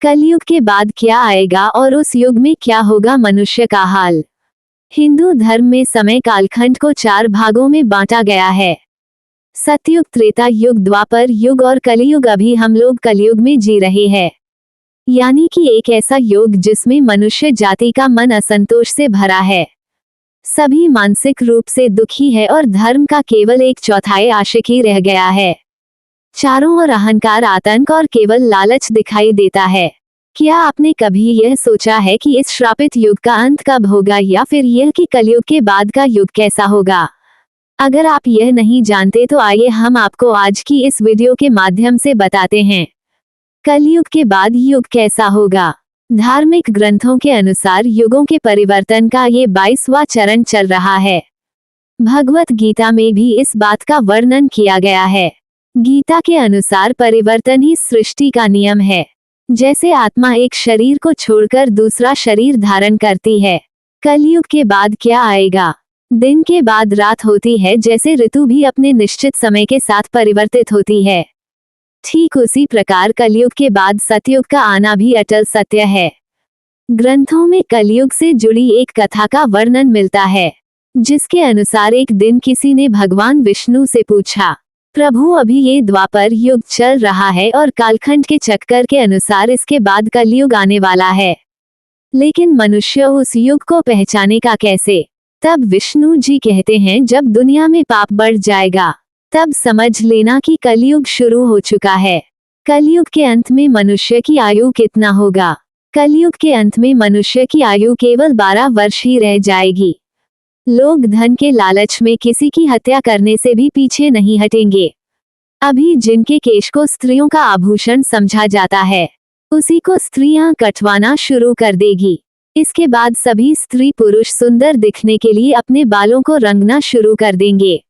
कलयुग के बाद क्या आएगा और उस युग में क्या होगा मनुष्य का हाल। हिंदू धर्म में समय कालखंड को 4 भागों में बांटा गया है। सतयुग, त्रेता युग, द्वापर युग और कलियुग। अभी हम लोग कलयुग में जी रहे हैं, यानी कि एक ऐसा युग जिसमें मनुष्य जाति का मन असंतोष से भरा है। सभी मानसिक रूप से दुखी है और धर्म का केवल 1/4 आशिक ही रह गया है। चारों ओर अहंकार, आतंक और केवल लालच दिखाई देता है। क्या आपने कभी यह सोचा है कि इस श्रापित युग का अंत कब होगा, या फिर यह कि कलयुग के बाद का युग कैसा होगा? अगर आप यह नहीं जानते तो आइए हम आपको आज की इस वीडियो के माध्यम से बताते हैं कलयुग के बाद युग कैसा होगा। धार्मिक ग्रंथों के अनुसार युगों के परिवर्तन का ये 22वां चरण चल रहा है। भगवत गीता में भी इस बात का वर्णन किया गया है। गीता के अनुसार परिवर्तन ही सृष्टि का नियम है। जैसे आत्मा एक शरीर को छोड़कर दूसरा शरीर धारण करती है, कलयुग के बाद क्या आएगा? दिन के बाद रात होती है, जैसे ऋतु भी अपने निश्चित समय के साथ परिवर्तित होती है, ठीक उसी प्रकार कलयुग के बाद सतयुग का आना भी अटल सत्य है। ग्रंथों में कलयुग से जुड़ी एक कथा का वर्णन मिलता है, जिसके अनुसार एक दिन किसी ने भगवान विष्णु से पूछा, प्रभु अभी ये द्वापर युग चल रहा है और कालखंड के चक्कर के अनुसार इसके बाद कलयुग आने वाला है, लेकिन मनुष्य उस युग को पहचाने का कैसे? तब विष्णु जी कहते हैं, जब दुनिया में पाप बढ़ जाएगा तब समझ लेना कि कलयुग शुरू हो चुका है। कलयुग के अंत में मनुष्य की आयु कितना होगा? कलयुग के अंत में मनुष्य की आयु केवल 12 वर्ष ही रह जाएगी। लोग धन के लालच में किसी की हत्या करने से भी पीछे नहीं हटेंगे। अभी जिनके केश को स्त्रियों का आभूषण समझा जाता है, उसी को स्त्रियां कटवाना शुरू कर देगी। इसके बाद सभी स्त्री पुरुष सुंदर दिखने के लिए अपने बालों को रंगना शुरू कर देंगे।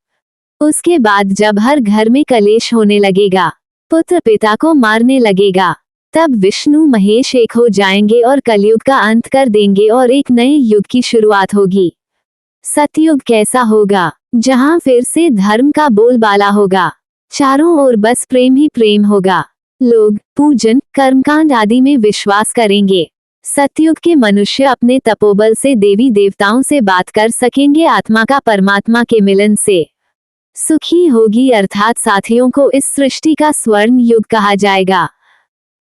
उसके बाद जब हर घर में कलेश होने लगेगा, पुत्र पिता को मारने लगेगा, तब विष्णु महेश एक हो जाएंगे और कलयुग का अंत कर देंगे और एक नए युग की शुरुआत होगी। सतयुग कैसा होगा? जहां फिर से धर्म का बोलबाला होगा, चारों ओर बस प्रेम ही प्रेम होगा। लोग पूजन, कर्मकांड आदि में विश्वास करेंगे। सतयुग के मनुष्य अपने तपोबल से देवी देवताओं से बात कर सकेंगे। आत्मा का परमात्मा के मिलन से सुखी होगी, अर्थात साथियों को इस सृष्टि का स्वर्ण युग कहा जाएगा।